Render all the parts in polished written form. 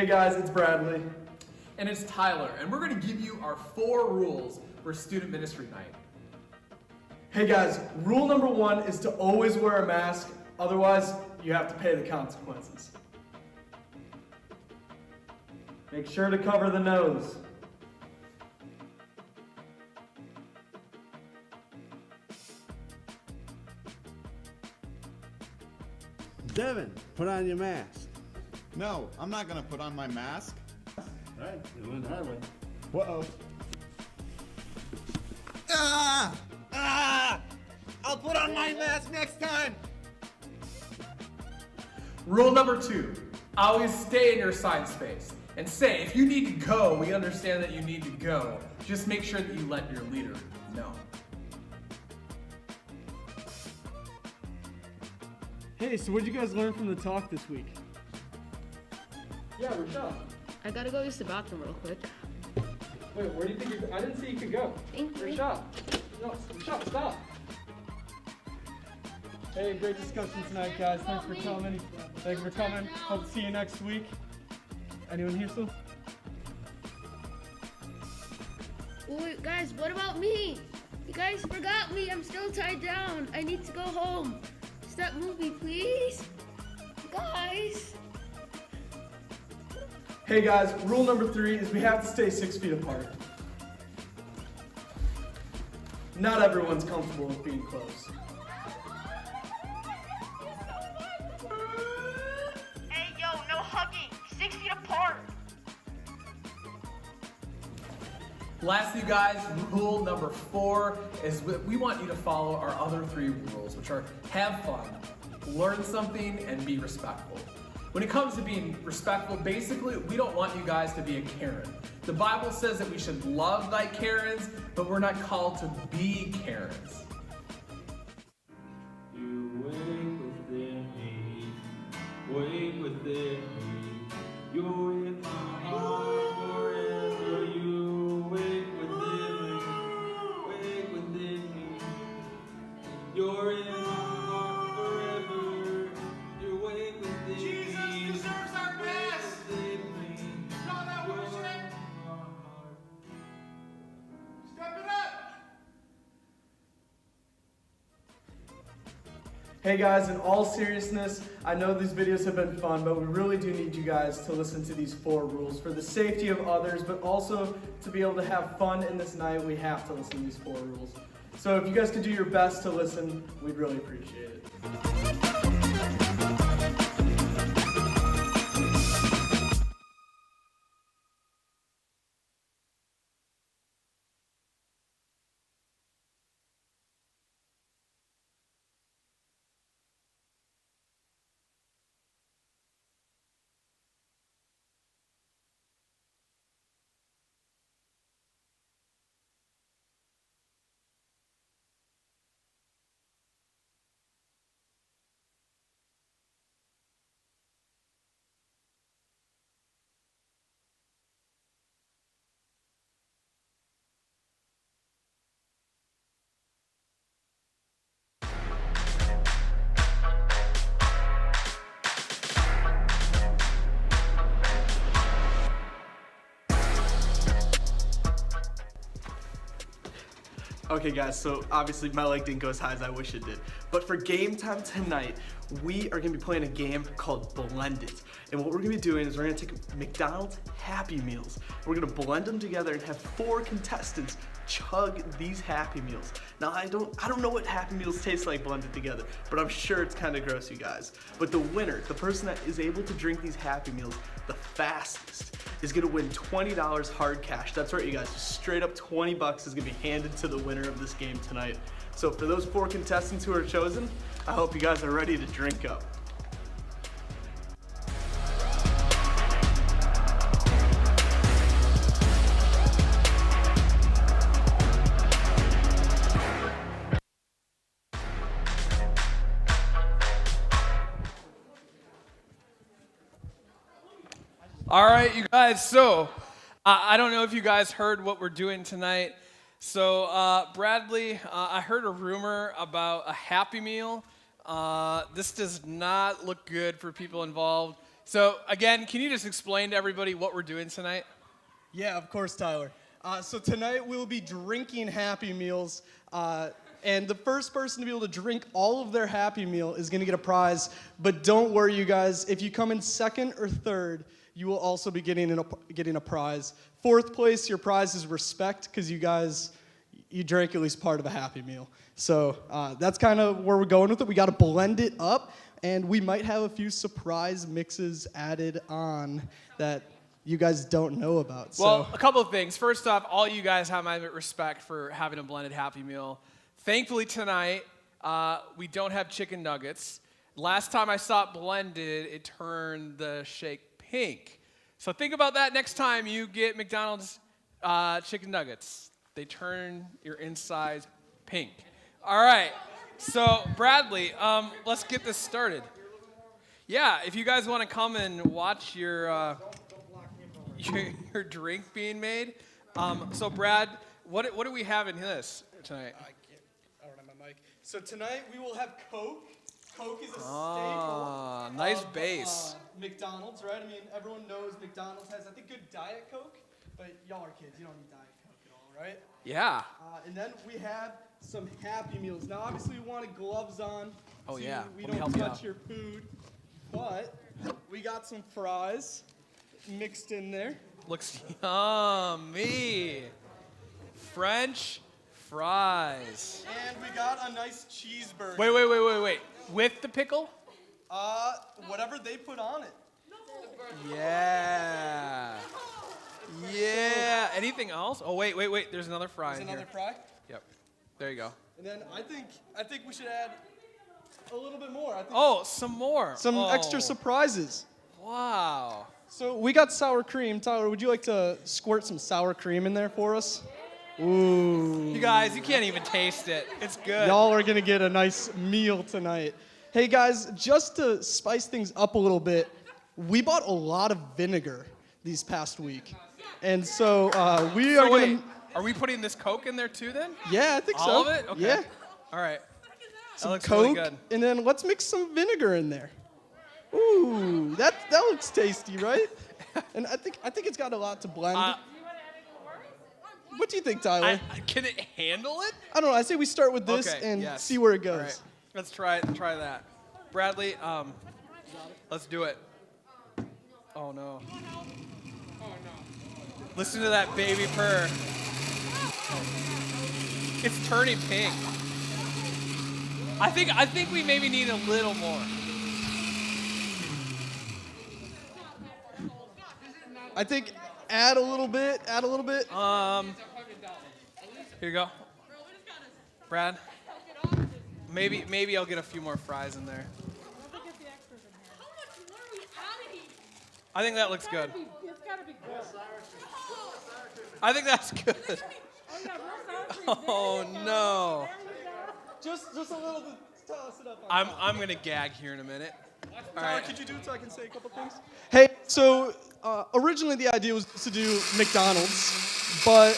Hey guys, it's Bradley. And it's Tyler, and we're going to give you our 4 rules for student ministry night. Hey guys, rule number 1 is to always wear a mask, otherwise you have to pay the consequences. Make sure to cover the nose. Devin, put on your mask. No, I'm not gonna put on my mask. Alright, you went that way. Uh-oh. I'll put on my mask next time. Rule number 2, always stay in your assigned space. And say, if you need to go, we understand that you need to go. Just make sure that you let your leader know. Hey, so what did you guys learn from the talk this week? Yeah, Rashad. I gotta go use the bathroom real quick. Wait, where do you think you're... I didn't see you could go. Thank you. Rashad. No, Rashad, stop. Hey, great discussion tonight, guys. Thanks for coming. Thanks for coming. Hope to see you next week. Anyone here still? Wait, guys, what about me? You guys forgot me. I'm still tied down. I need to go home. Stop moving, please. Guys. Hey guys, rule number 3 is we have to stay 6 feet apart. Not everyone's comfortable with being close. Hey, yo, no hugging. 6 feet apart. Lastly, guys, rule number 4 is we want you to follow our other 3 rules, which are have fun, learn something, and be respectful. When it comes to being respectful, basically, we don't want you guys to be a Karen. The Bible says that we should love thy Karens, but we're not called to be Karens. You wake within me, wake within me. You're in my heart forever. You wake within me. You're in my heart forever. You wake within me. Jesus deserves our best. Y'all not worship. Step it up. Hey guys, in all seriousness, I know these videos have been fun, but we really do need you guys to listen to these 4 rules for the safety of others, but also to be able to have fun in this night, we have to listen to these 4 rules. So if you guys could do your best to listen, we'd really appreciate it. Okay guys, so obviously my leg didn't go as high as I wish it did. But for game time tonight, we are gonna be playing a game called Blend It. And what we're gonna be doing is we're gonna take McDonald's Happy Meals. We're gonna blend them together and have 4 contestants chug these Happy Meals. Now I don't know what Happy Meals taste like blended together, but I'm sure it's kind of gross, you guys. But the winner, the person that is able to drink these Happy Meals the fastest, is gonna win $20 hard cash. That's right, you guys, just straight up 20 bucks is gonna be handed to the winner of this game tonight. So for those 4 contestants who are chosen, I hope you guys are ready to drink up. All right, you guys, so I don't know if you guys heard what we're doing tonight. So Bradley, I heard a rumor about a Happy Meal. This does not look good for people involved. So again, can you just explain to everybody what we're doing tonight? Yeah, of course, Tyler. So tonight we'll be drinking Happy Meals, and the first person to be able to drink all of their Happy Meal is going to get a prize. But don't worry, you guys. If you come in second or third, you will also be getting a prize. Fourth place, your prize is respect, because you drank at least part of a Happy Meal. So that's kind of where we're going with it. We got to blend it up, and we might have a few surprise mixes added on that you guys don't know about. Well, a couple of things. First off, all you guys have my respect for having a blended Happy Meal. Thankfully tonight, we don't have chicken nuggets. Last time I saw it blended, it turned the shake pink. So think about that next time you get McDonald's chicken nuggets. They turn your insides pink. All right, so Bradley, let's get this started. Yeah, if you guys want to come and watch your drink being made. So Brad, what do we have in this tonight? I don't have my mic. So tonight we will have Coke. Coke is a Ah, staple. nice of, base. McDonald's, right? I mean, everyone knows McDonald's has, I think, good Diet Coke, but y'all are kids. You don't need Diet Coke at all, right? Yeah. And then we have some Happy Meals. Now, obviously, we wanted gloves on. Oh, so yeah. We Let me don't help you touch out. your food. But we got some fries mixed in there. Looks yummy. French fries. And we got a nice cheeseburger. Wait. With the pickle? Whatever they put on it. Yeah. Yeah. Anything else? Oh, wait. There's another fry There's in another here. fry. Yep. There you go. And then I think we should add a little bit more. I think Oh, some more. some Oh, extra surprises. Wow. So we got sour cream. Tyler, would you like to squirt some sour cream in there for us? Ooh. You guys, you can't even taste it. It's good. Y'all are gonna get a nice meal tonight. Hey guys, just to spice things up a little bit, we bought a lot of vinegar these past week. And so we are So wait, gonna... are we putting this Coke in there too then? Yeah, I think so. All of it? Okay. Yeah. All right. That Some looks Coke, really good. and then let's mix some vinegar in there. Ooh, that looks tasty, right? And I think it's got a lot to blend. What do you think, Tyler? Can it handle it? I don't know. I say we start with this Okay, and yes. see where it goes. All right. Let's try that. Bradley, let's do it. Oh no. Listen to that baby purr. It's turning pink. I think we maybe need a little more. I think add a little bit. Here you go. Brad. Maybe I'll get a few more fries in there. I think that looks good. I think that's good. Oh no. Just a little bit. Toss it up. I'm gonna gag here in a minute. All Tyler, right. could you do it so I can say a couple things? Hey, so originally the idea was to do McDonald's, but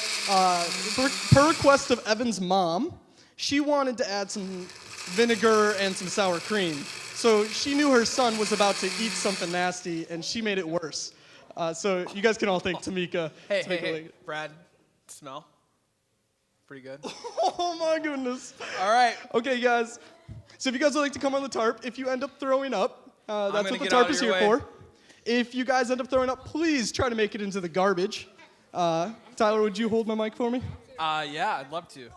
per request of Evan's mom, she wanted to add some vinegar and some sour cream. So she knew her son was about to eat something nasty, and she made it worse. So you guys can all thank Tamika. Hey, Brad, smell? Pretty good. Oh my goodness. All right. Okay, guys. So if you guys would like to come on the tarp, if you end up throwing up, that's gonna what the get tarp out of is your here way. for. If you guys end up throwing up, please try to make it into the garbage. Tyler, would you hold my mic for me? Yeah, I'd love to.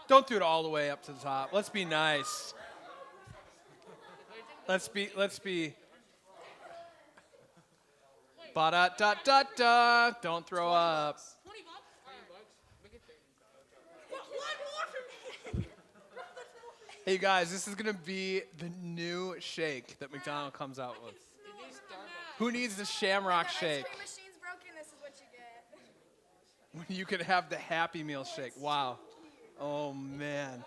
Don't do it all the way up to the top. Let's be nice. Let's be. Ba-da-da-da-da. Don't throw up. Hey guys, this is gonna be the new shake that McDonald's comes out with. Who needs the Shamrock shake? Ice cream machine's broken, this is what you get. When you could have the Happy Meal shake. Wow. Oh man.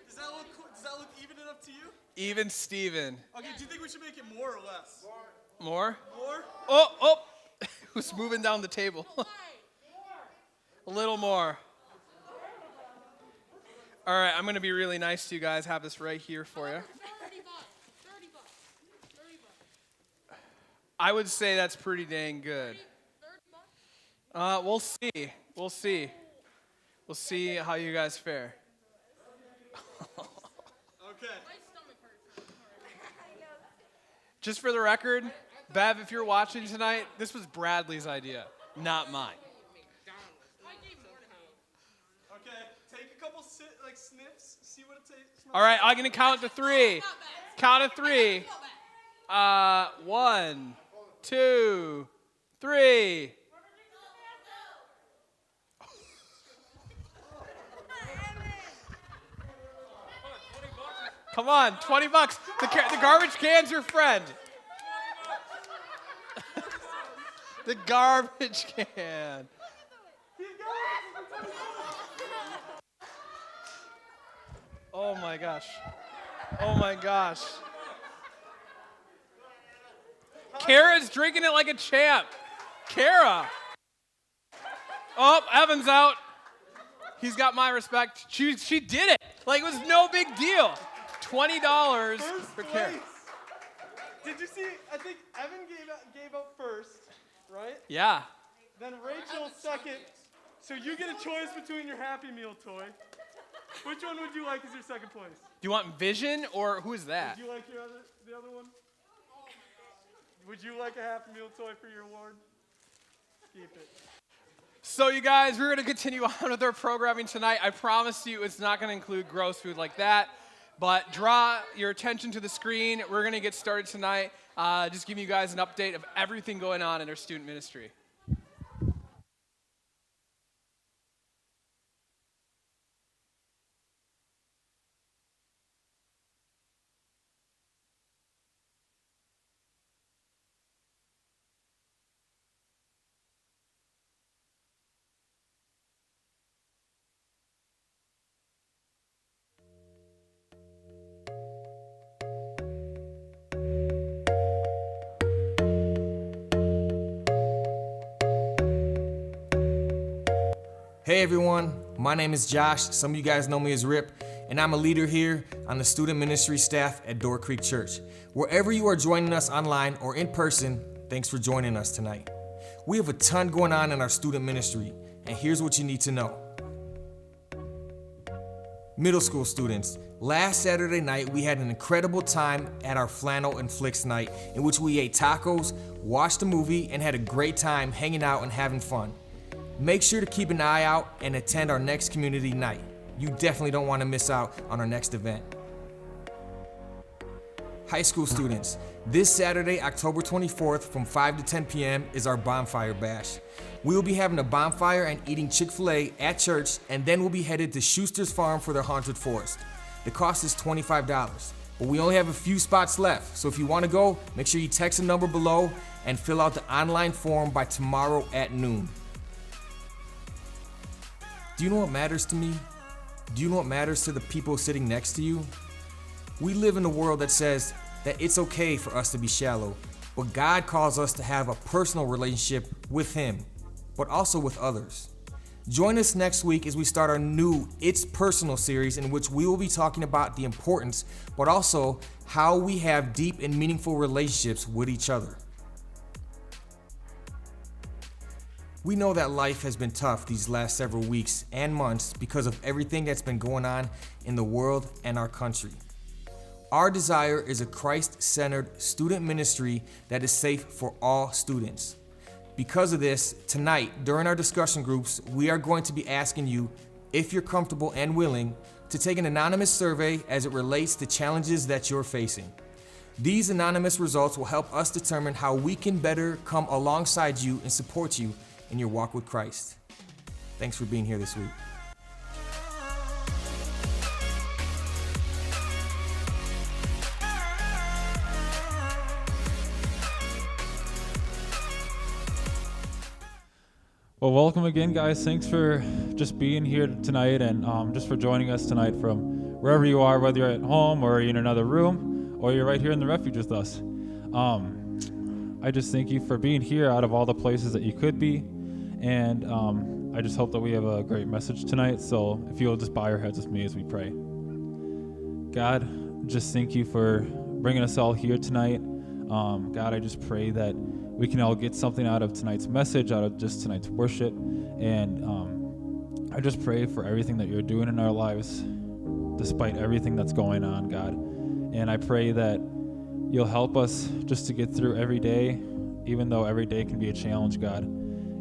Does that look even enough to you? Even Steven. Okay, do you think we should make it more or less? More? More? Oh! Who's moving down the table? A little more. All right, I'm going to be really nice to you guys. Have this right here for you. 30 bucks. 30 bucks. I would say that's pretty dang good. 30 bucks? We'll see. We'll see. We'll see how you guys fare. Okay. My stomach hurts. Just for the record, Bev, if you're watching tonight, this was Bradley's idea, not mine. Okay, take a couple sniffs, see what it tastes like. All right, I'm going to count to 3. Count to 3. 1, 2, 3. Come on, 20 bucks. The garbage can's your friend. The garbage can. Oh my gosh. Oh my gosh. Kara's drinking it like a champ. Kara. Oh, Evan's out. He's got my respect. She did it. Like it was no big deal. $20 for Kara. Did you see? I think Evan gave up first, right? Yeah. Then Rachel second. So you get a choice between your Happy Meal toy. Which one would you like as your second place? Do you want Vision or who is that? Would you like the other one? Would you like a Happy Meal toy for your award? Keep it. So you guys, we're going to continue on with our programming tonight. I promise you it's not going to include gross food like that. But draw your attention to the screen. We're going to get started tonight. Just giving you guys an update of everything going on in our student ministry. Hey everyone, my name is Josh. Some of you guys know me as Rip, and I'm a leader here on the student ministry staff at Door Creek Church. Wherever you are joining us online or in person, thanks for joining us tonight. We have a ton going on in our student ministry, and here's what you need to know. Middle school students, last Saturday night we had an incredible time at our Flannel and Flicks night in which we ate tacos, watched a movie, and had a great time hanging out and having fun. Make sure to keep an eye out and attend our next community night. You definitely don't want to miss out on our next event. High school students, this Saturday, October 24th from 5 to 10 p.m. is our bonfire bash. We will be having a bonfire and eating Chick-fil-A at church, and then we'll be headed to Schuster's Farm for their haunted forest. The cost is $25, but we only have a few spots left, so if you want to go, make sure you text the number below and fill out the online form by tomorrow at noon. Do you know what matters to me? Do you know what matters to the people sitting next to you? We live in a world that says that it's okay for us to be shallow, but God calls us to have a personal relationship with Him, but also with others. Join us next week as we start our new It's Personal series in which we will be talking about the importance, but also how we have deep and meaningful relationships with each other. We know that life has been tough these last several weeks and months because of everything that's been going on in the world and our country. Our desire is a Christ-centered student ministry that is safe for all students. Because of this, tonight, during our discussion groups, we are going to be asking you, if you're comfortable and willing, to take an anonymous survey as it relates to challenges that you're facing. These anonymous results will help us determine how we can better come alongside you and support you in your walk with Christ. Thanks for being here this week. Well, welcome again, guys. Thanks for just being here tonight and just for joining us tonight from wherever you are, whether you're at home or in another room or you're right here in the refuge with us. I just thank you for being here out of all the places that you could be. And I just hope that we have a great message tonight. So if you'll just bow your heads with me as we pray. God, just thank you for bringing us all here tonight. God, I just pray that we can all get something out of tonight's message, out of just tonight's worship. And I just pray for everything that you're doing in our lives, despite everything that's going on, God. And I pray that you'll help us just to get through every day, even though every day can be a challenge, God.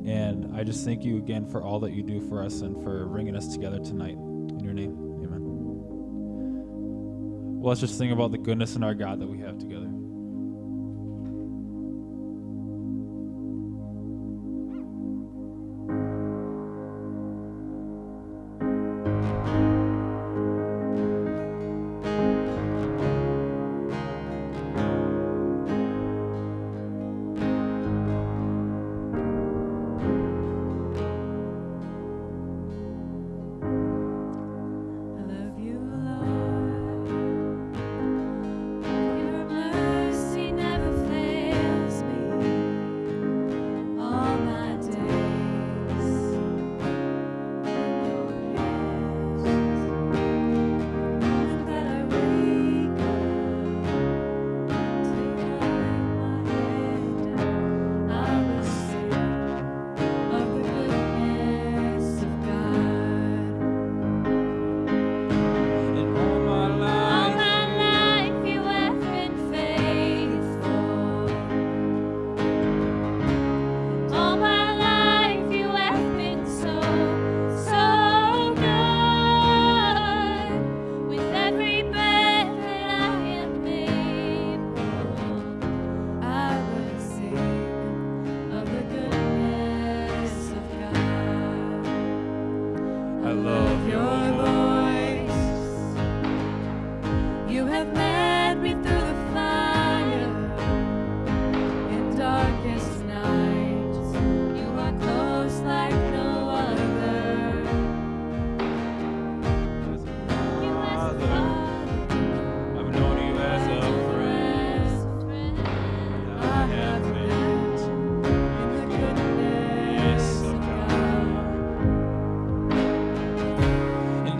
And I just thank you again for all that you do for us and for bringing us together tonight. In your name, amen. Well, let's just sing about the goodness in our God that we have together.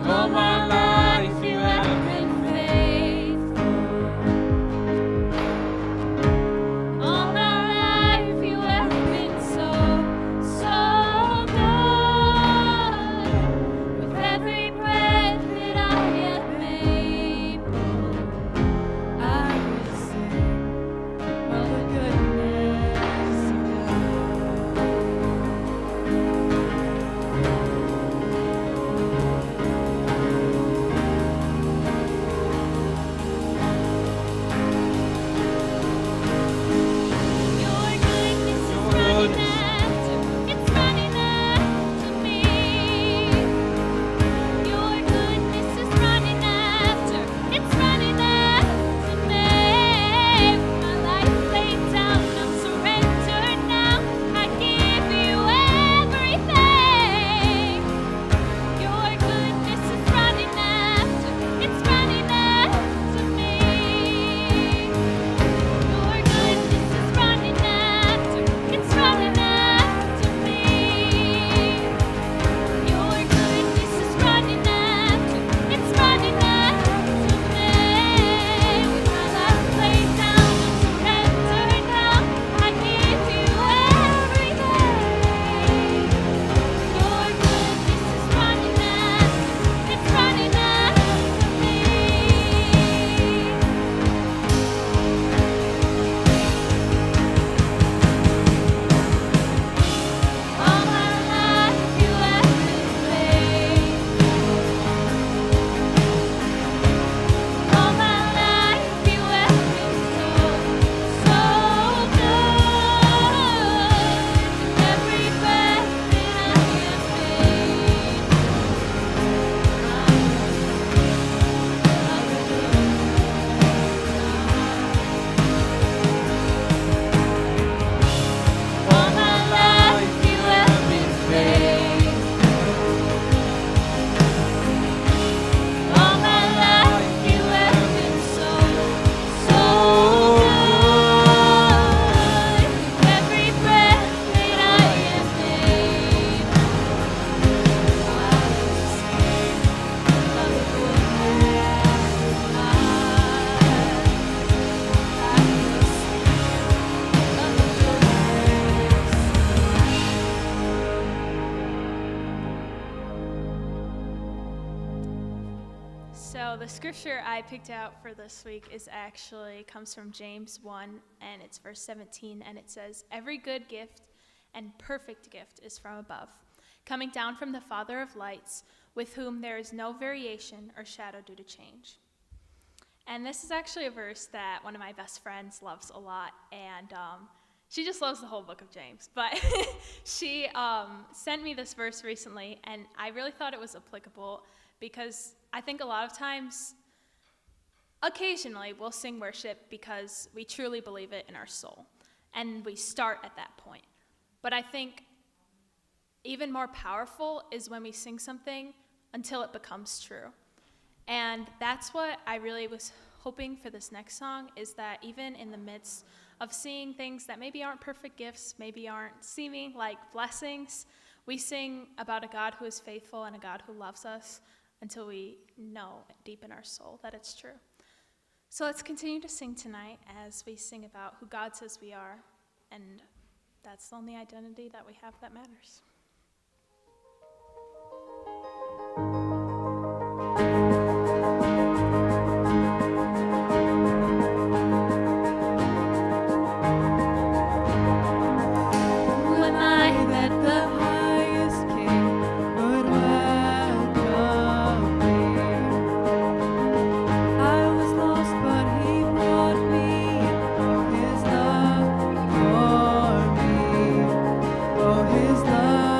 All my life you have been faithful. scripture I picked out for this week comes from James 1, and it's verse 17, and it says, "Every good gift and perfect gift is from above, coming down from the Father of lights, with whom there is no variation or shadow due to change." And this is actually a verse that one of my best friends loves a lot, and she just loves the whole book of James. But she sent me this verse recently, and I really thought it was applicable because I think a lot of times, occasionally, we'll sing worship because we truly believe it in our soul, and we start at that point. But I think even more powerful is when we sing something until it becomes true. And that's what I really was hoping for this next song, is that even in the midst of seeing things that maybe aren't perfect gifts, maybe aren't seeming like blessings, we sing about a God who is faithful and a God who loves us until we know deep in our soul that it's true. So let's continue to sing tonight as we sing about who God says we are, and that's the only identity that we have that matters. His love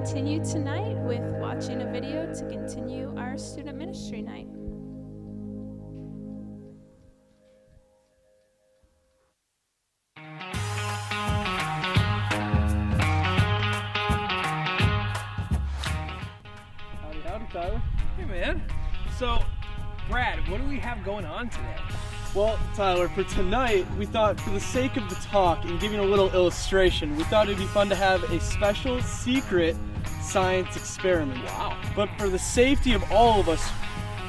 continue tonight with watching a video to continue our student ministry night. Howdy, Tyler. Hey, man. So, Brad, what do we have going on today? Well, Tyler, for tonight, we thought for the sake of the talk and giving a little illustration, we thought it'd be fun to have a special secret science experiment. Wow. But for the safety of all of us,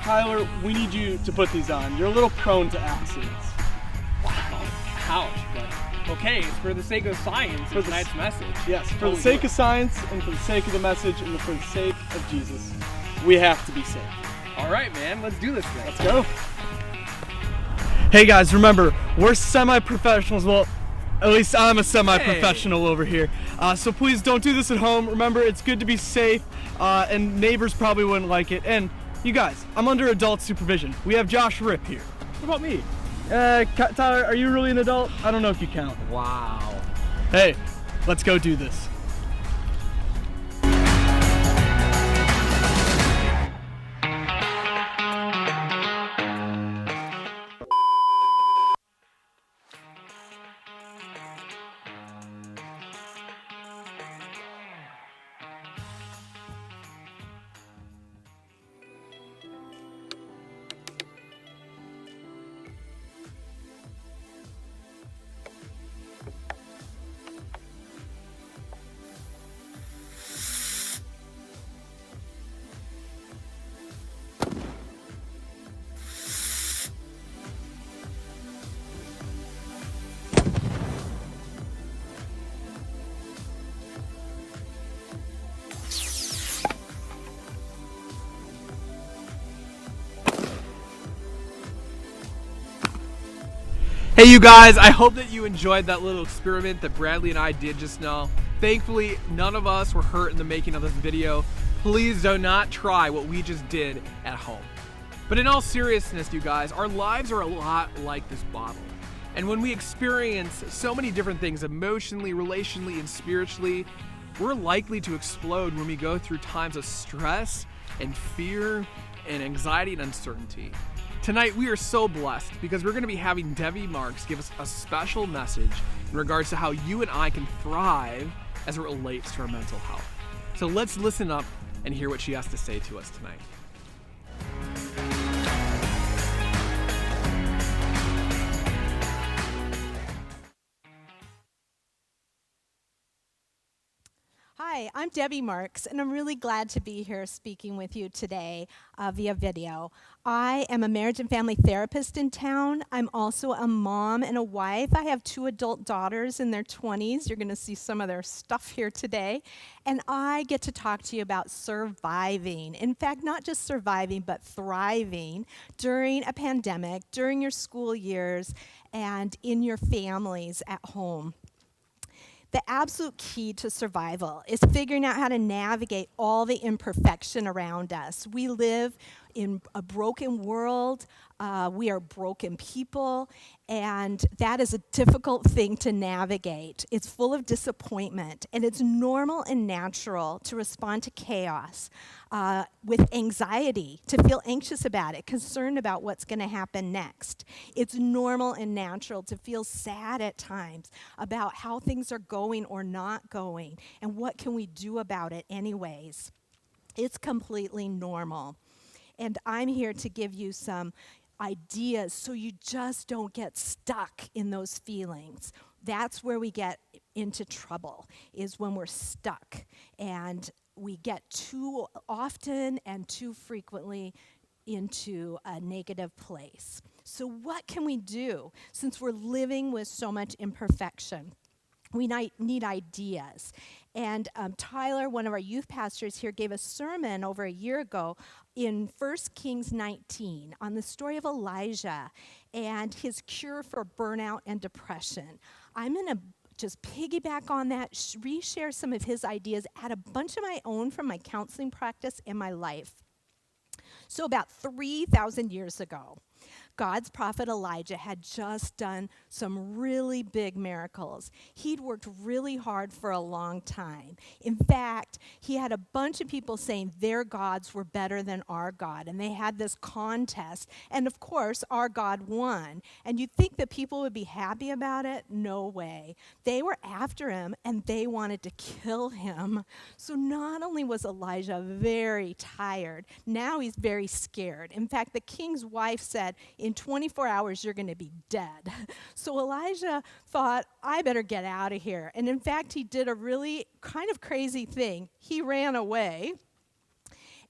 Tyler, we need you to put these on. You're a little prone to accidents. Wow. Ouch. But okay, for the sake of science, for tonight's message. Yes, for the sake of science and for the sake of the message and for the sake of Jesus, we have to be safe. All right, man. Let's do this thing. Let's go. Hey guys, remember, we're semi-professionals. Well, at least I'm a semi-professional over here. So please don't do this at home. Remember, it's good to be safe, and neighbors probably wouldn't like it. And you guys, I'm under adult supervision. We have Josh Ripp here. What about me? Tyler, are you really an adult? I don't know if you count. Wow. Hey, let's go do this. Hey you guys, I hope that you enjoyed that little experiment that Bradley and I did just now. Thankfully, none of us were hurt in the making of this video. Please do not try what we just did at home. But in all seriousness, you guys, our lives are a lot like this bottle. And when we experience so many different things emotionally, relationally, and spiritually, we're likely to explode when we go through times of stress and fear and anxiety and uncertainty. Tonight, we are so blessed because we're going to be having Debbie Marks give us a special message in regards to how you and I can thrive as it relates to our mental health. So let's listen up and hear what she has to say to us tonight. Hi, I'm Debbie Marks, and I'm really glad to be here speaking with you today via video. I am a marriage and family therapist in town. I'm also a mom and a wife. I have 2 adult daughters in their 20s. You're going to see some of their stuff here today. And I get to talk to you about surviving. In fact, not just surviving, but thriving during a pandemic, during your school years, and in your families at home. The absolute key to survival is figuring out how to navigate all the imperfection around us. We live in a broken world. We are broken people, and that is a difficult thing to navigate. It's full of disappointment, and it's normal and natural to respond to chaos with anxiety, to feel anxious about it, concerned about what's going to happen next. It's normal and natural to feel sad at times about how things are going or not going, and what can we do about it anyways. It's completely normal. And I'm here to give you some ideas so you just don't get stuck in those feelings. That's where we get into trouble, is when we're stuck and we get too often and too frequently into a negative place. So what can we do since we're living with so much imperfection? We need ideas. And Tyler, one of our youth pastors here, gave a sermon over a year ago in 1 Kings 19 on the story of Elijah and his cure for burnout and depression. I'm going to just piggyback on that, reshare some of his ideas, add a bunch of my own from my counseling practice and my life. So about 3,000 years ago, God's prophet Elijah had just done some really big miracles. He'd worked really hard for a long time. In fact, he had a bunch of people saying their gods were better than our God, and they had this contest. And of course, our God won. And you'd think that people would be happy about it? No way. They were after him, and they wanted to kill him. So not only was Elijah very tired, now he's very scared. In fact, the king's wife said, in 24 hours, you're going to be dead. So Elijah thought, I better get out of here. And in fact, he did a really kind of crazy thing. He ran away,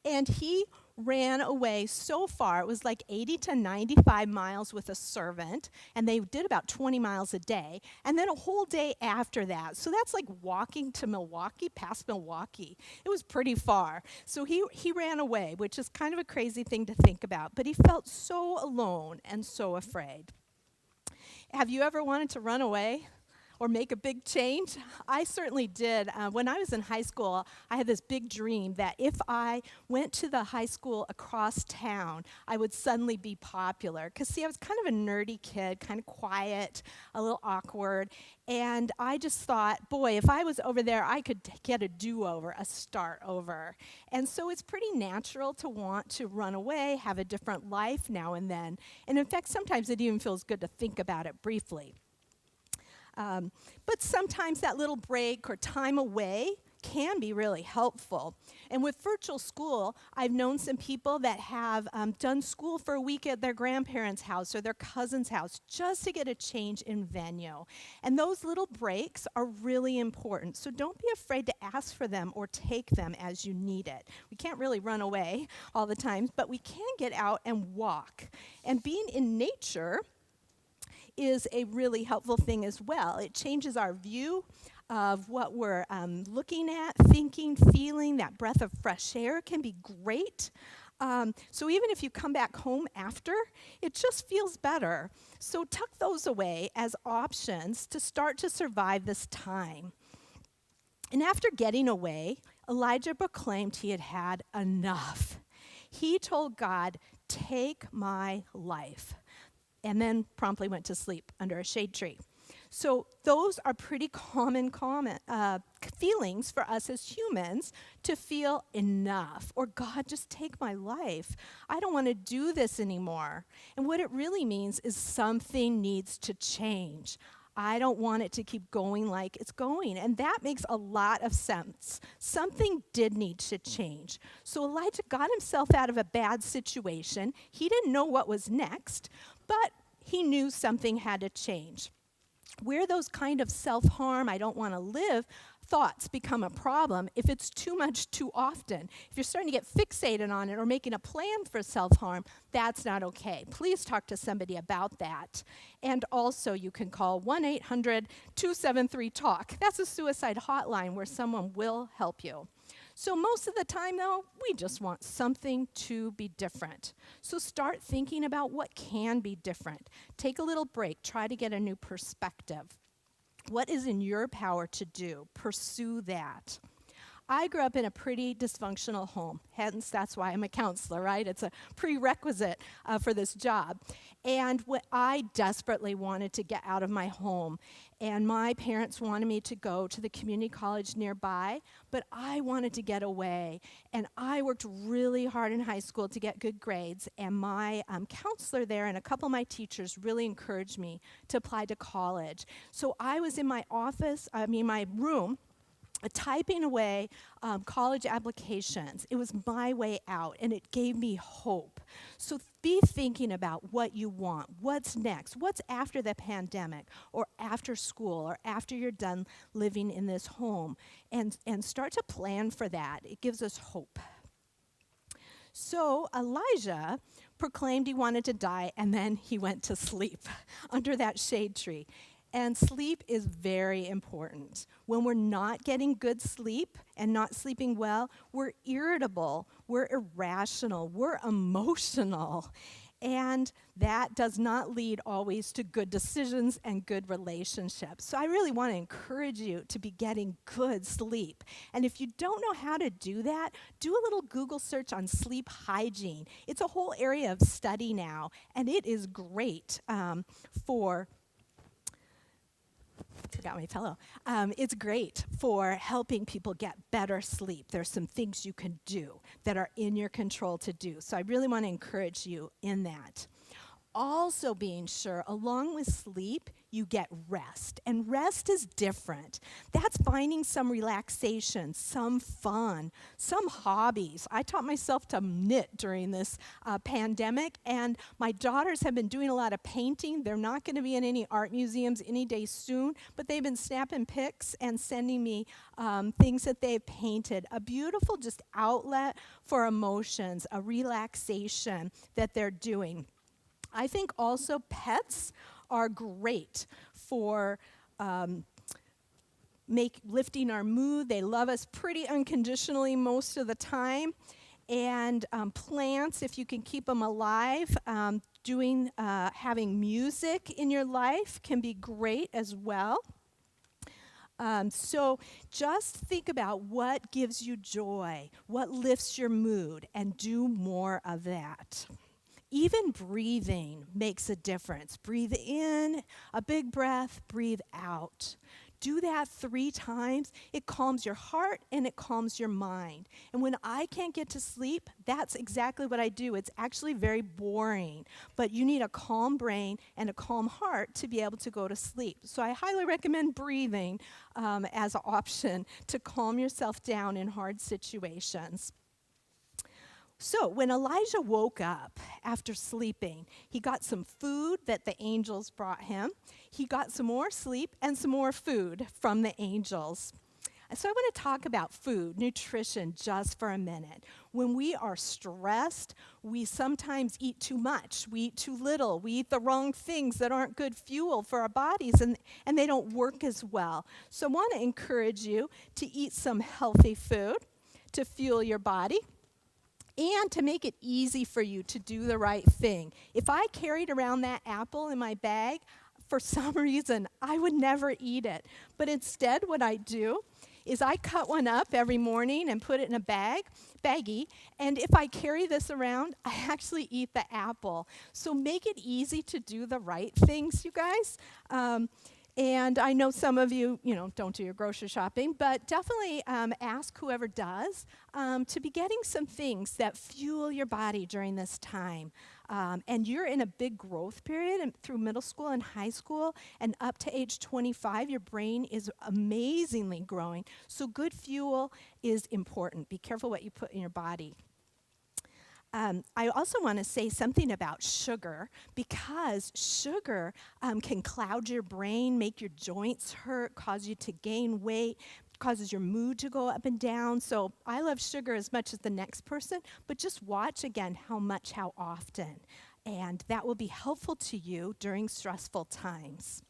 and he ran away so far. It was like 80 to 95 miles with a servant, and they did about 20 miles a day, and then a whole day after that. So that's like walking to Milwaukee, past Milwaukee. It was pretty far. So he ran away, which is kind of a crazy thing to think about, but he felt so alone and so afraid. Have you ever wanted to run away or make a big change? I certainly did. When I was in high school, I had this big dream that if I went to the high school across town, I would suddenly be popular. Because, see, I was kind of a nerdy kid, kind of quiet, a little awkward. And I just thought, boy, if I was over there, I could get a do-over, a start over. And so it's pretty natural to want to run away, have a different life now and then. And in fact, sometimes it even feels good to think about it briefly. But sometimes that little break or time away can be really helpful. And with virtual school, I've known some people that have done school for a week at their grandparents' house or their cousin's house just to get a change in venue. And those little breaks are really important. So don't be afraid to ask for them or take them as you need it. We can't really run away all the time, but we can get out and walk. And being in nature is a really helpful thing as well. It changes our view of what we're looking at, thinking, feeling. That breath of fresh air can be great. So even if you come back home after, it just feels better. So tuck those away as options to start to survive this time. And after getting away, Elijah proclaimed he had had enough. He told God, "Take my life," and then promptly went to sleep under a shade tree. So those are pretty common feelings for us as humans, to feel enough, or God, just take my life. I don't want to do this anymore. And what it really means is something needs to change. I don't want it to keep going like it's going. And that makes a lot of sense. Something did need to change. So Elijah got himself out of a bad situation. He didn't know what was next, but he knew something had to change. Where those kind of self-harm, I don't want to live, thoughts become a problem if it's too much too often. If you're starting to get fixated on it or making a plan for self-harm, that's not okay. Please talk to somebody about that. And also you can call 1-800-273-TALK. That's a suicide hotline where someone will help you. So most of the time, though, we just want something to be different. So start thinking about what can be different. Take a little break. Try to get a new perspective. What is in your power to do? Pursue that. I grew up in a pretty dysfunctional home, hence that's why I'm a counselor, right? It's a prerequisite for this job. And I desperately wanted to get out of my home, and my parents wanted me to go to the community college nearby, but I wanted to get away. And I worked really hard in high school to get good grades, and my counselor there and a couple of my teachers really encouraged me to apply to college. So I was in my my room, typing away college applications. It was my way out, and it gave me hope. So be thinking about what you want, what's next, what's after the pandemic, or after school, or after you're done living in this home, and start to plan for that. It gives us hope. So Elijah proclaimed he wanted to die, and then he went to sleep under that shade tree. And sleep is very important. When we're not getting good sleep and not sleeping well, we're irritable, we're irrational, we're emotional. And that does not lead always to good decisions and good relationships. So I really want to encourage you to be getting good sleep. And if you don't know how to do that, do a little Google search on sleep hygiene. It's a whole area of study now, and it is great forgot my pillow. It's great for helping people get better sleep. There's some things you can do that are in your control to do. So I really want to encourage you in that. Also being sure, along with sleep, you get rest. And rest is different. That's finding some relaxation, some fun, some hobbies. I taught myself to knit during this pandemic, and my daughters have been doing a lot of painting. They're not going to be in any art museums any day soon, but they've been snapping pics and sending me things that they've painted. A beautiful just outlet for emotions, a relaxation that they're doing. I think also pets are great for lifting our mood. They love us pretty unconditionally most of the time. And plants, if you can keep them alive, having music in your life can be great as well. So just think about what gives you joy, what lifts your mood, and do more of that. Even breathing makes a difference. Breathe in, a big breath, breathe out. Do that 3 times. It calms your heart and it calms your mind. And when I can't get to sleep, that's exactly what I do. It's actually very boring, but you need a calm brain and a calm heart to be able to go to sleep. So I highly recommend breathing as an option to calm yourself down in hard situations. So when Elijah woke up after sleeping, he got some food that the angels brought him. He got some more sleep and some more food from the angels. So I want to talk about food, nutrition, just for a minute. When we are stressed, we sometimes eat too much. We eat too little. We eat the wrong things that aren't good fuel for our bodies, and they don't work as well. So I want to encourage you to eat some healthy food to fuel your body, and to make it easy for you to do the right thing. If I carried around that apple in my bag, for some reason, I would never eat it. But instead, what I do is I cut one up every morning and put it in a baggie, and if I carry this around, I actually eat the apple. So make it easy to do the right things, you guys. And I know some of you, don't do your grocery shopping, but definitely ask whoever does to be getting some things that fuel your body during this time. And you're in a big growth period through middle school and high school, and up to age 25, your brain is amazingly growing. So good fuel is important. Be careful what you put in your body. I also want to say something about sugar, because sugar can cloud your brain, make your joints hurt, cause you to gain weight, causes your mood to go up and down. So I love sugar as much as the next person, but just watch again how much, how often. And that will be helpful to you during stressful times.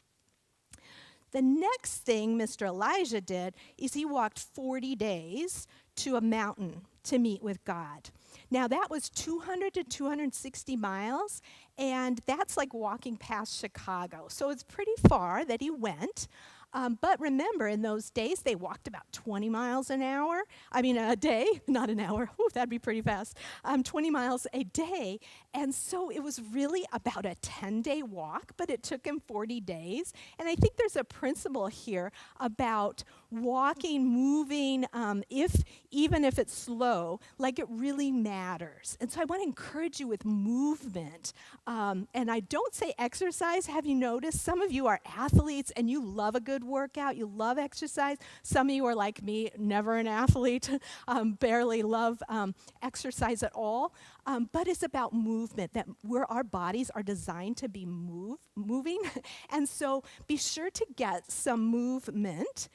The next thing Mr. Elijah did is he walked 40 days to a mountain to meet with God. Now, that was 200 to 260 miles, and that's like walking past Chicago. So it's pretty far that he went. But remember, in those days, they walked about 20 miles an hour. I mean, a day, not an hour. Ooh, that'd be pretty fast. 20 miles a day. And so it was really about a 10-day walk, but it took him 40 days. And I think there's a principle here about walking, moving, even if it's slow, like it really matters. And so I want to encourage you with movement. And I don't say exercise. Have you noticed? Some of you are athletes and you love a good workout. You love exercise. Some of you are like me, never an athlete, barely love exercise at all. But it's about movement, that where our bodies are designed to be moving. And so be sure to get some movement.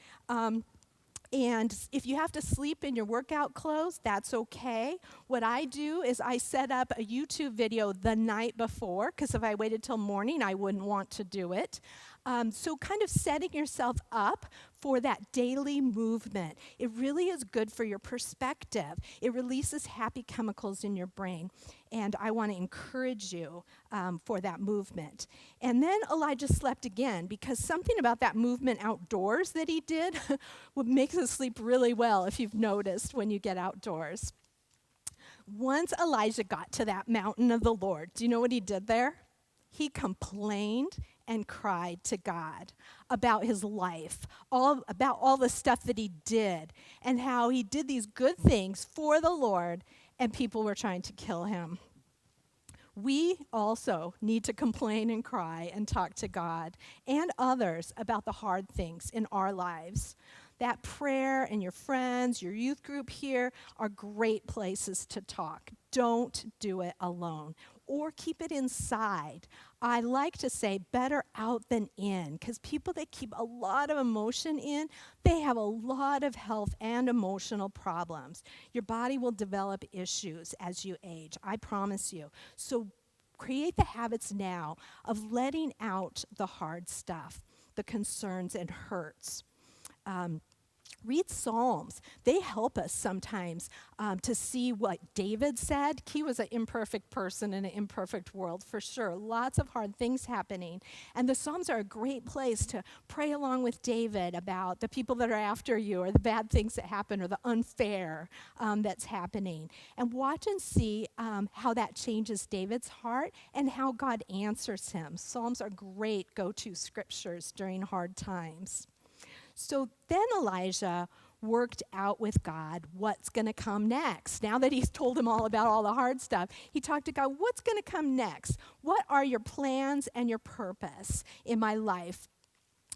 And if you have to sleep in your workout clothes, that's okay. What I do is I set up a YouTube video the night before, because if I waited till morning, I wouldn't want to do it. So kind of setting yourself up for that daily movement. It really is good for your perspective. It releases happy chemicals in your brain. And I want to encourage you for that movement. And then Elijah slept again because something about that movement outdoors that he did makes us sleep really well, if you've noticed, when you get outdoors. Once Elijah got to that mountain of the Lord, do you know what he did there? He complained and cried to God about his life, about all the stuff that he did, and how he did these good things for the Lord, and people were trying to kill him. We also need to complain and cry and talk to God and others about the hard things in our lives. That prayer and your friends, your youth group here are great places to talk. Don't do it alone or keep it inside. I like to say better out than in, because people that keep a lot of emotion in, they have a lot of health and emotional problems. Your body will develop issues as you age, I promise you. So create the habits now of letting out the hard stuff, the concerns and hurts. Read Psalms. They help us sometimes to see what David said. He was an imperfect person in an imperfect world, for sure. Lots of hard things happening. And the Psalms are a great place to pray along with David about the people that are after you, or the bad things that happen, or the unfair that's happening. And watch and see how that changes David's heart and how God answers him. Psalms are great go-to scriptures during hard times. So then Elijah worked out with God what's going to come next. Now that he's told him all about all the hard stuff, he talked to God, what's going to come next? What are your plans and your purpose in my life?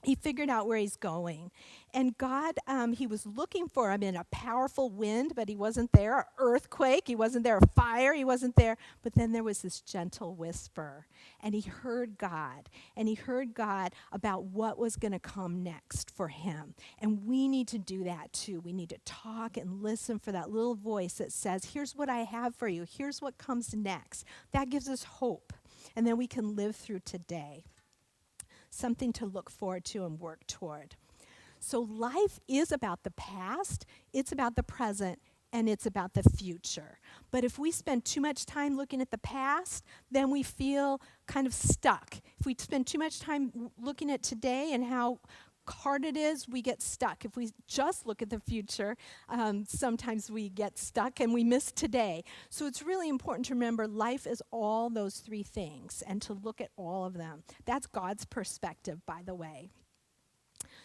He figured out where he's going. And God, he was looking for him in a powerful wind, but he wasn't there. An earthquake, he wasn't there. A fire, he wasn't there. But then there was this gentle whisper. And he heard God. And he heard God about what was going to come next for him. And we need to do that too. We need to talk and listen for that little voice that says, here's what I have for you. Here's what comes next. That gives us hope. And then we can live through today. Something to look forward to and work toward. So life is about the past, it's about the present, and it's about the future. But if we spend too much time looking at the past, then we feel kind of stuck. If we spend too much time looking at today and how hard it is, we get stuck. If we just look at the future, sometimes we get stuck and we miss today. So it's really important to remember life is all those three things and to look at all of them. That's God's perspective, by the way.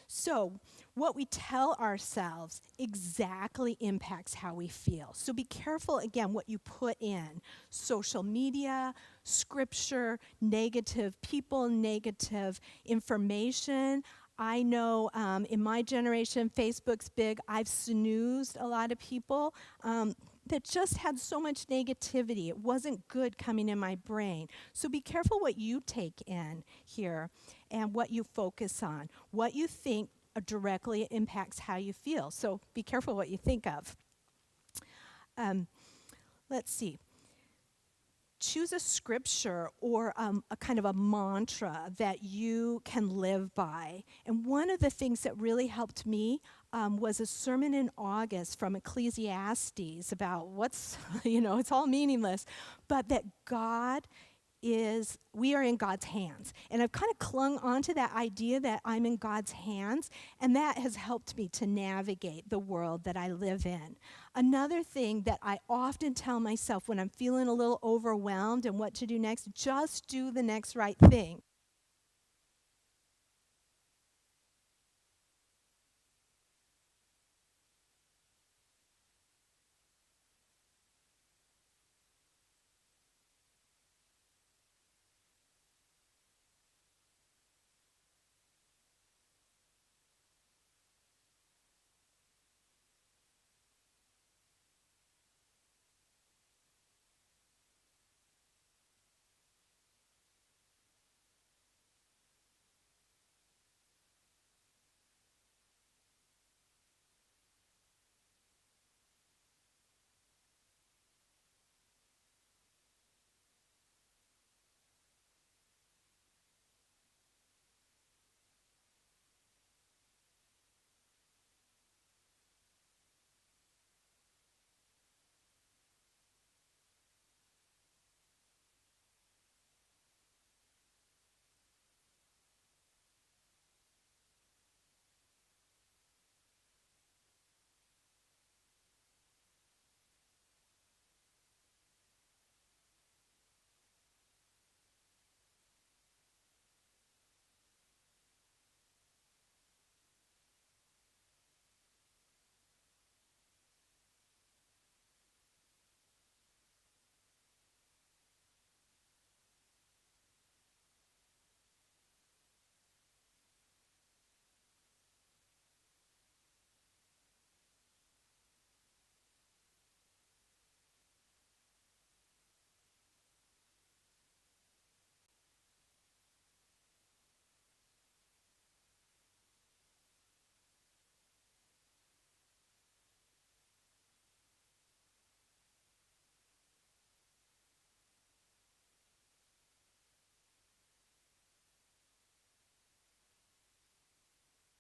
So what we tell ourselves exactly impacts how we feel. So be careful, again, what you put in. Social media, scripture, negative people, negative information. I know in my generation, Facebook's big. I've snoozed a lot of people that just had so much negativity. It wasn't good coming in my brain. So be careful what you take in here and what you focus on. What you think directly impacts how you feel. So be careful what you think of. Let's see. Choose a scripture or a kind of a mantra that you can live by. And one of the things that really helped me was a sermon in August from Ecclesiastes about what's, it's all meaningless, but that we are in God's hands. And I've kind of clung onto that idea that I'm in God's hands, and that has helped me to navigate the world that I live in. Another thing that I often tell myself when I'm feeling a little overwhelmed and what to do next, just do the next right thing.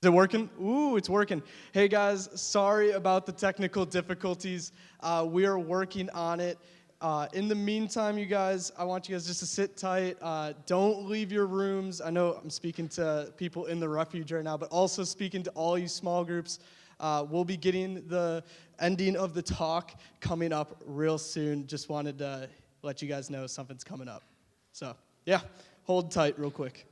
Is it working? Ooh, it's working. Hey guys, sorry about the technical difficulties. We are working on it. In the meantime, you guys, I want you guys just to sit tight. Don't leave your rooms. I know I'm speaking to people in the refuge right now, but also speaking to all you small groups. We'll be getting the ending of the talk coming up real soon. Just wanted to let you guys know something's coming up. So, yeah, hold tight real quick.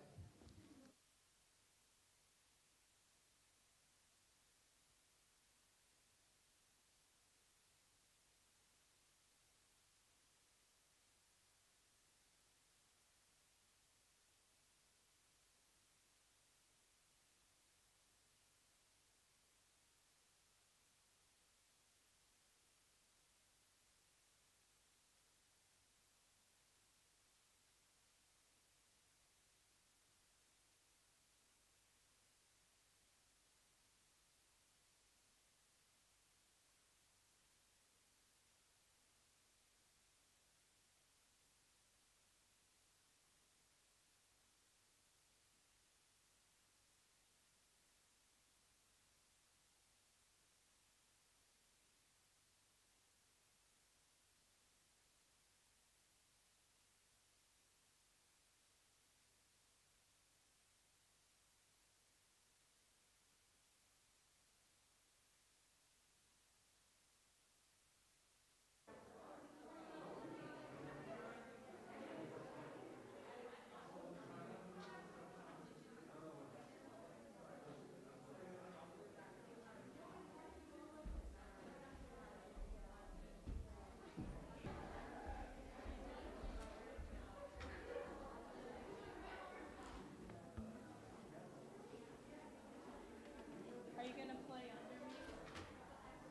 Are you gonna play under me?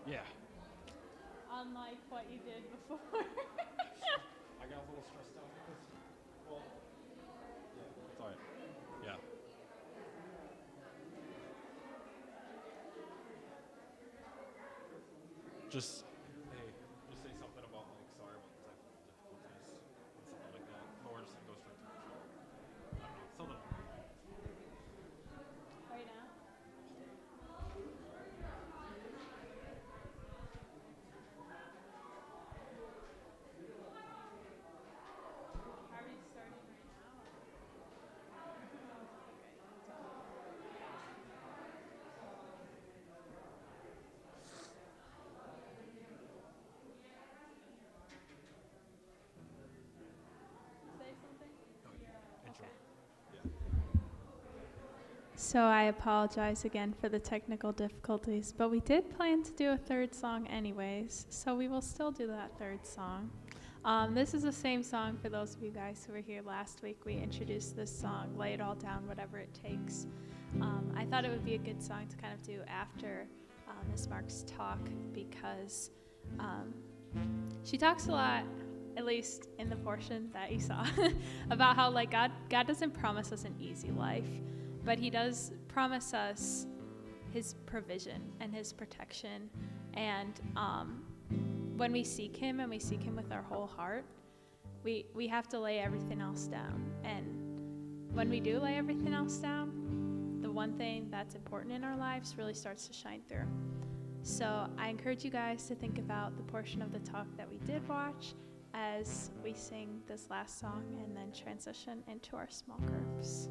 Yeah. Unlike what you did before. I got a little stressed out because, well, yeah, it's all right. Yeah. Just, hey, just say something about, like, sorry about the technical difficulties and something like that. Or we're just gonna go straight to the show. I don't know, something. Right now? Are we starting right now? Say something? Intro. So I apologize again for the technical difficulties, but we did plan to do a third song anyways, so we will still do that third song. This is the same song for those of you guys who were here last week. We introduced this song, Lay It All Down, Whatever It Takes. I thought it would be a good song to kind of do after Ms. Mark's talk because she talks a lot, at least in the portion that you saw, about how like God doesn't promise us an easy life, but he does promise us his provision and his protection. And when we seek him and we seek him with our whole heart, we have to lay everything else down. And when we do lay everything else down, the one thing that's important in our lives really starts to shine through. So I encourage you guys to think about the portion of the talk that we did watch as we sing this last song and then transition into our small groups.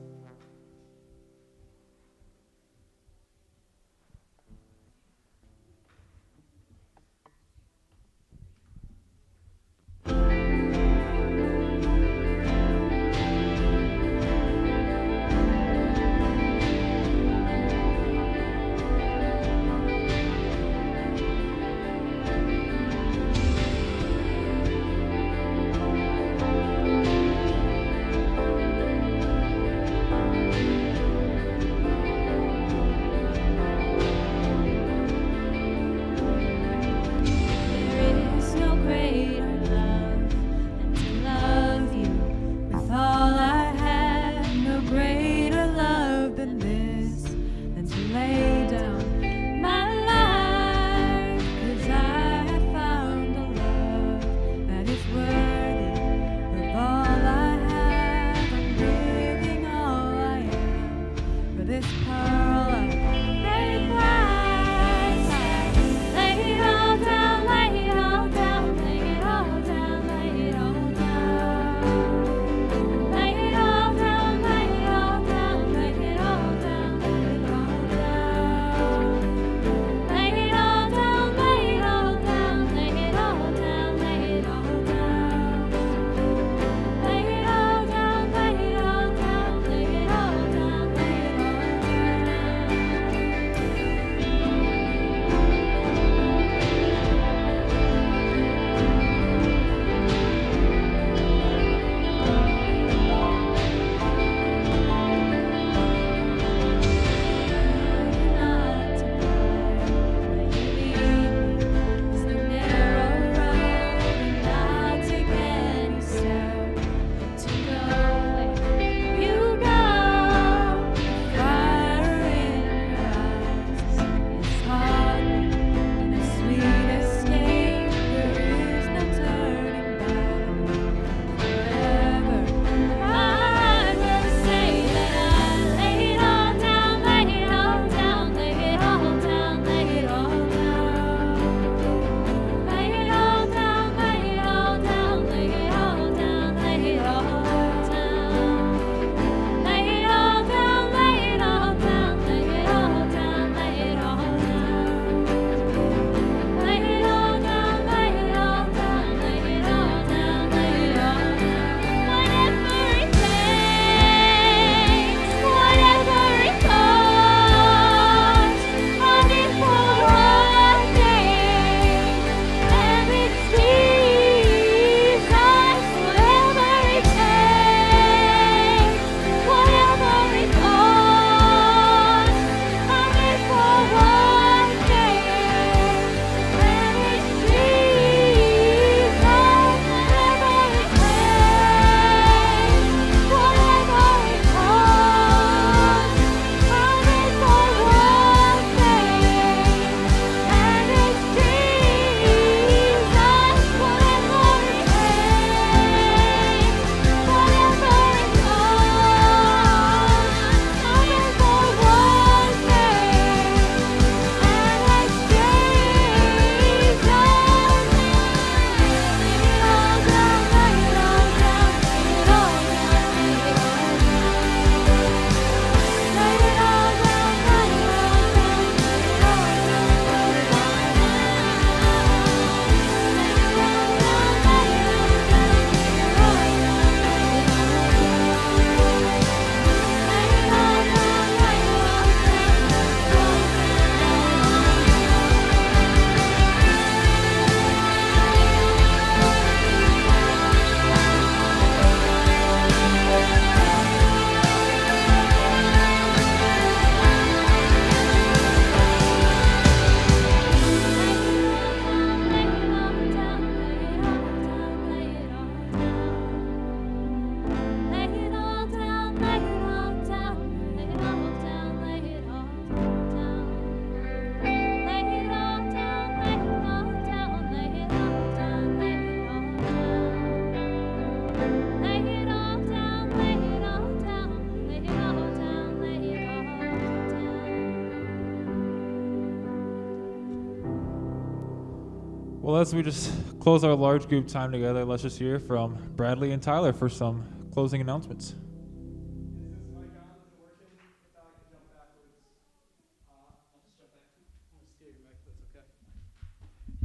Well, as we just close our large group time together, let's just hear from Bradley and Tyler for some closing announcements.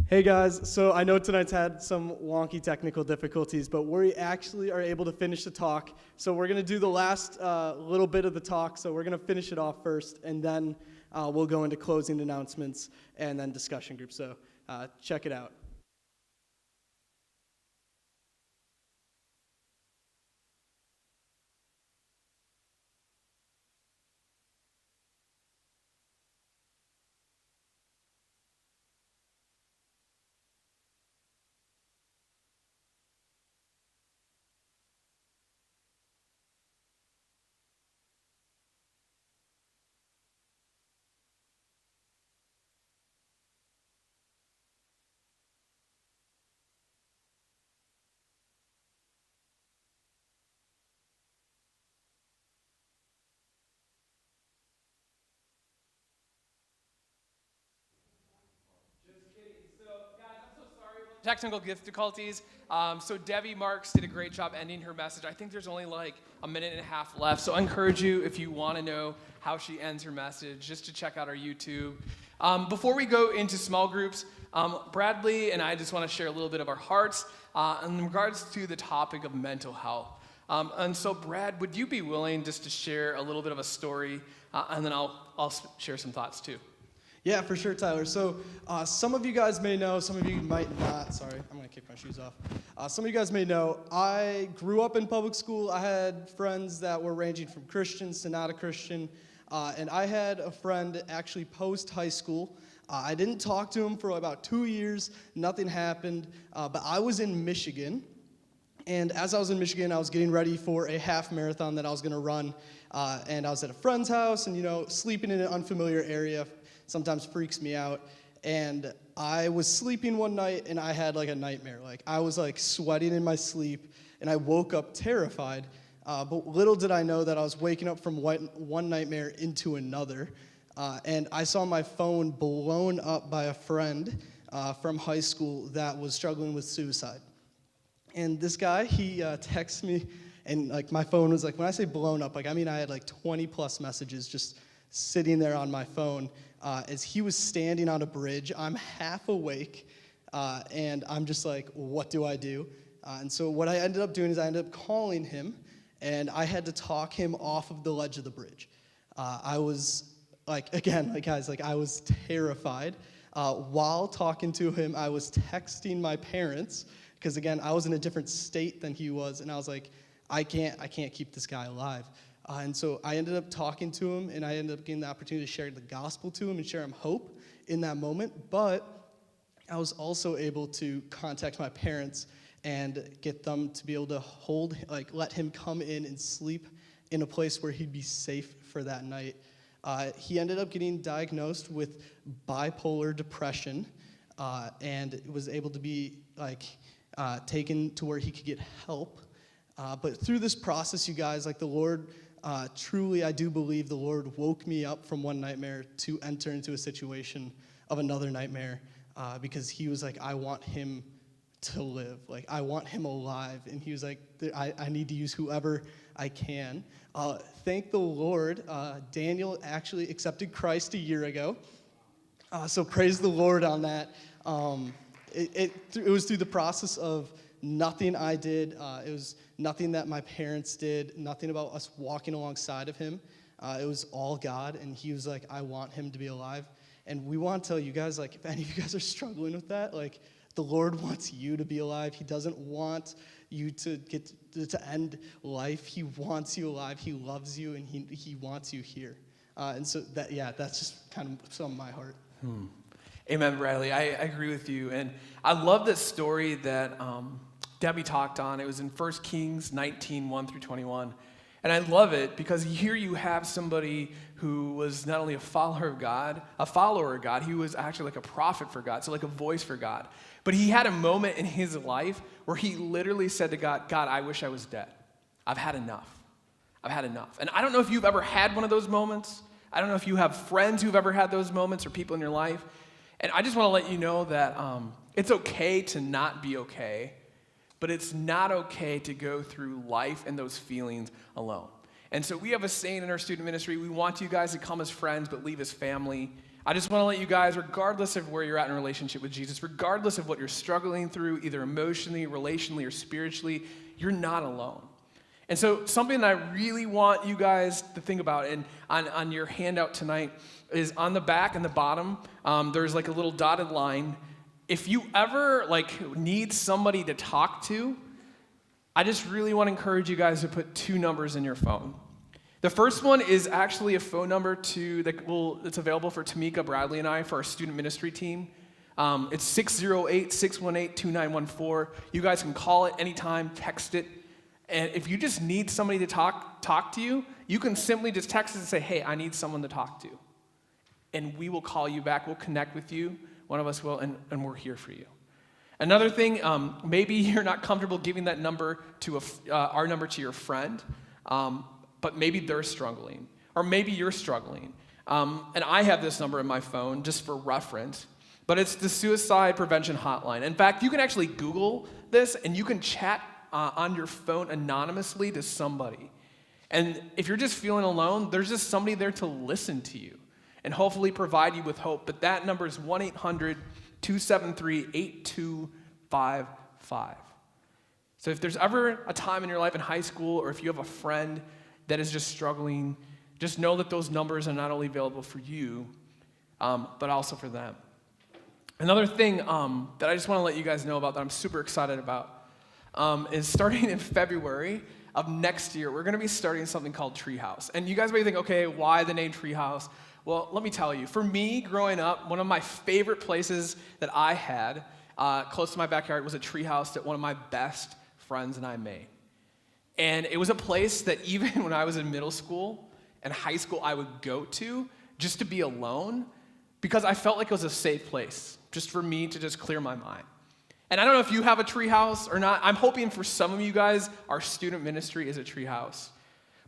Hey guys, so I know tonight's had some wonky technical difficulties, but we actually are able to finish the talk. So we're going to do the last little bit of the talk, so we're going to finish it off first, and then we'll go into closing announcements and then discussion groups. So check it out. Technical difficulties. So Debbie Marks did a great job ending her message. I think there's only like a minute and a half left. So I encourage you, if you want to know how she ends her message, just to check out our YouTube. Before we go into small groups, Bradley and I just want to share a little bit of our hearts in regards to the topic of mental health. And so Brad, would you be willing just to share a little bit of a story, and then I'll share some thoughts too. Yeah, for sure, Tyler. So some of you guys may know, some of you might not. Sorry, I'm going to kick my shoes off. Some of you guys may know, I grew up in public school. I had friends that were ranging from Christians to not a Christian. And I had a friend actually post-high school. I didn't talk to him for about 2 years. Nothing happened. But I was in Michigan. And as I was in Michigan, I was getting ready for a half marathon that I was going to run. And I was at a friend's house, and, you know, sleeping in an unfamiliar area sometimes freaks me out. And I was sleeping one night, and I had like a nightmare. Like, I was like sweating in my sleep, and I woke up terrified. But little did I know that I was waking up from one nightmare into another. And I saw my phone blown up by a friend from high school that was struggling with suicide. And this guy, he texted me, and like my phone was like, when I say blown up, like I mean I had like 20 plus messages just sitting there on my phone as he was standing on a bridge. I'm half awake, and I'm just like, what do I do? And so what I ended up doing is I ended up calling him, and I had to talk him off of the ledge of the bridge. I was like, again, like guys, like I was terrified. While talking to him, I was texting my parents, because again, I was in a different state than he was, and I was like, I can't keep this guy alive. And so I ended up talking to him, and I ended up getting the opportunity to share the gospel to him and share him hope in that moment. But I was also able to contact my parents and get them to be able to let him come in and sleep in a place where he'd be safe for that night. He ended up getting diagnosed with bipolar depression, and was able to be taken to where he could get help. But through this process, you guys, like the Lord, truly, I do believe the Lord woke me up from one nightmare to enter into a situation of another nightmare, because he was like, I want him to live. Like, I want him alive. And he was like, I need to use whoever I can. Thank the Lord. Daniel actually accepted Christ a year ago. So praise the Lord on that. It was through the process of nothing I did. It was nothing that my parents did, nothing about us walking alongside of him. It was all God, and he was like, I want him to be alive. And we want to tell you guys, like, if any of you guys are struggling with that, like, the Lord wants you to be alive. He doesn't want you to get to end life. He wants you alive. He loves you, and he wants you here. And so that's just kind of some of my heart. Amen, Bradley. I agree with you. And I love this story that Debbie talked on. It was in 1 Kings 19, 1 through 21. And I love it because here you have somebody who was not only a follower of God, he was actually like a prophet for God, so like a voice for God. But he had a moment in his life where he literally said to God, God, I wish I was dead. I've had enough. I've had enough. And I don't know if you've ever had one of those moments. I don't know if you have friends who've ever had those moments or people in your life. And I just want to let you know that It's okay to not be okay, but it's not okay to go through life and those feelings alone. And so we have a saying in our student ministry, we want you guys to come as friends but leave as family. I just want to let you guys, regardless of where you're at in a relationship with Jesus, regardless of what you're struggling through, either emotionally, relationally, or spiritually, you're not alone. And so something that I really want you guys to think about, and on your handout tonight, is on the back and the bottom, there's like a little dotted line. If you ever need somebody to talk to, I just really want to encourage you guys to put 2 numbers in your phone. The first one is actually a phone number that's available for Tamika, Bradley, and I for our student ministry team. It's 608-618-2914. You guys can call it anytime, text it. And if you just need somebody to talk to you, you can simply just text us and say, hey, I need someone to talk to. And we will call you back. We'll connect with you. One of us will, and we're here for you. Another thing, maybe you're not comfortable giving that number to our number to your friend, but maybe they're struggling, or maybe you're struggling. And I have this number in my phone just for reference, but it's the suicide prevention hotline. In fact, you can actually Google this, and you can chat on your phone anonymously to somebody. And if you're just feeling alone, there's just somebody there to listen to you and hopefully provide you with hope. But that number is 1-800-273-8255. So if there's ever a time in your life in high school, or if you have a friend that is just struggling, just know that those numbers are not only available for you, but also for them. Another thing that I just want to let you guys know about that I'm super excited about is starting in February of next year, we're going to be starting something called Treehouse. And you guys may think, okay, why the name Treehouse? Well, let me tell you. For me, growing up, one of my favorite places that I had close to my backyard was a treehouse that one of my best friends and I made. And it was a place that even when I was in middle school and high school, I would go to just to be alone because I felt like it was a safe place just for me to just clear my mind. And I don't know if you have a treehouse or not. I'm hoping for some of you guys, our student ministry is a treehouse.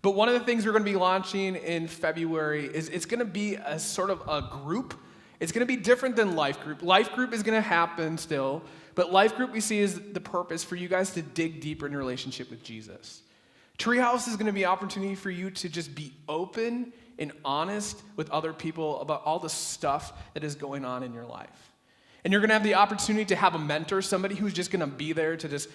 But one of the things we're going to be launching in February is it's going to be a sort of a group. It's going to be different than Life Group. Life Group is going to happen still, but Life Group we see is the purpose for you guys to dig deeper in your relationship with Jesus. Treehouse is going to be an opportunity for you to just be open and honest with other people about all the stuff that is going on in your life. And you're going to have the opportunity to have a mentor, somebody who's just going to be there to just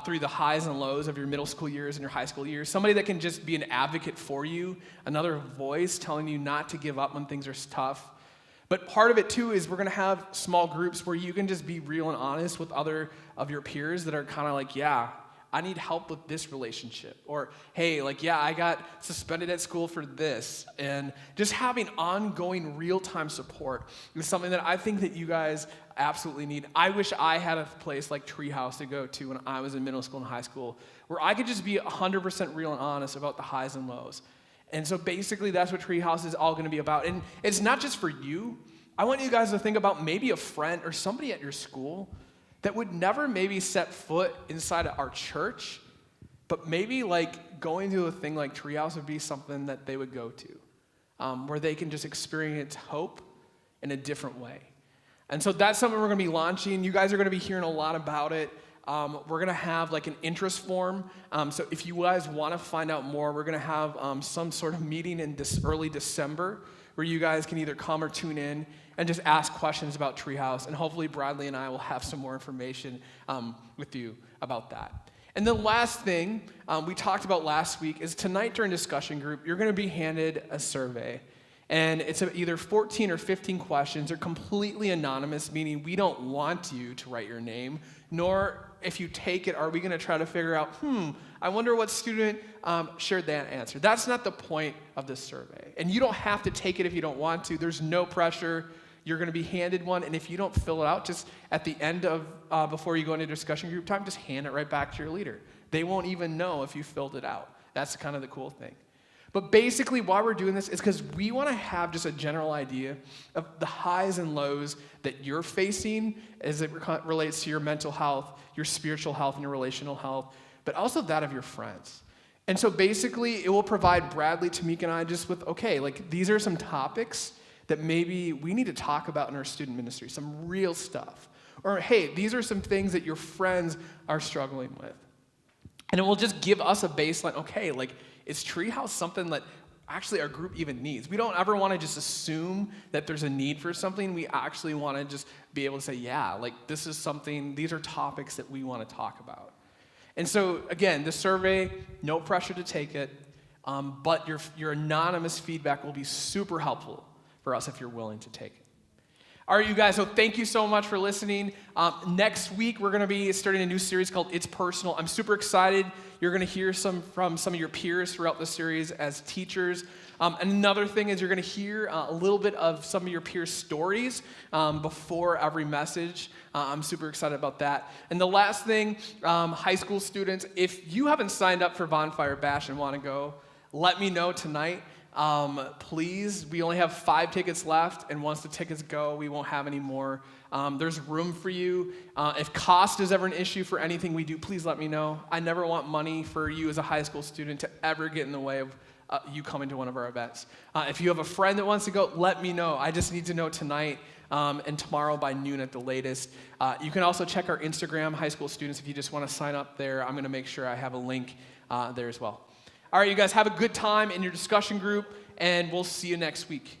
through the highs and lows of your middle school years and your high school years, somebody that can just be an advocate for you, another voice telling you not to give up when things are tough. But part of it too is we're going to have small groups where you can just be real and honest with other of your peers that are kind of like, yeah, I need help with this relationship. Or, hey, I got suspended at school for this. And just having ongoing real-time support is something that I think that you guys absolutely need. I wish I had a place like Treehouse to go to when I was in middle school and high school, where I could just be 100% real and honest about the highs and lows. And so basically that's what Treehouse is all going to be about. And it's not just for you. I want you guys to think about maybe a friend or somebody at your school that would never maybe set foot inside of our church, but maybe going to a thing like Treehouse would be something that they would go to, where they can just experience hope in a different way. And so that's something we're going to be launching. You guys are going to be hearing a lot about it. We're going to have an interest form. So if you guys want to find out more, we're going to have some sort of meeting in this early December where you guys can either come or tune in and just ask questions about Treehouse. And hopefully Bradley and I will have some more information with you about that. And the last thing we talked about last week is tonight during discussion group, you're going to be handed a survey. And it's either 14 or 15 questions. They're completely anonymous, meaning we don't want you to write your name, nor if you take it, are we going to try to figure out, I wonder what student shared that answer. That's not the point of this survey. And you don't have to take it if you don't want to. There's no pressure. You're going to be handed one, and if you don't fill it out, just at the end of, before you go into discussion group time, just hand it right back to your leader. They won't even know if you filled it out. That's kind of the cool thing. But basically, why we're doing this is because we want to have just a general idea of the highs and lows that you're facing as it relates to your mental health, your spiritual health, and your relational health, but also that of your friends. And so basically, it will provide Bradley, Tamika, and I just with, these are some topics that maybe we need to talk about in our student ministry, some real stuff. Or, hey, these are some things that your friends are struggling with. And it will just give us a baseline. Okay, like, is Treehouse something that actually our group even needs? We don't ever want to just assume that there's a need for something. We actually want to just be able to say, yeah, like, this is something, these are topics that we want to talk about. And so, again, the survey, no pressure to take it, but your anonymous feedback will be super helpful for us if you're willing to take it. All right, you guys, so thank you so much for listening. Next week, we're going to be starting a new series called It's Personal. I'm super excited. You're going to hear from some of your peers throughout the series as teachers. And another thing is you're going to hear a little bit of some of your peers' stories before every message. I'm super excited about that. And the last thing, high school students, if you haven't signed up for Bonfire Bash and want to go, let me know tonight. Please, we only have 5 tickets left, and once the tickets go, we won't have any more. There's room for you. If cost is ever an issue for anything we do, please let me know. I never want money for you as a high school student to ever get in the way of you coming to one of our events. If you have a friend that wants to go, let me know. I just need to know tonight and tomorrow by noon at the latest. You can also check our Instagram, high school students, if you just want to sign up there. I'm going to make sure I have a link there as well. All right, you guys, have a good time in your discussion group, and we'll see you next week.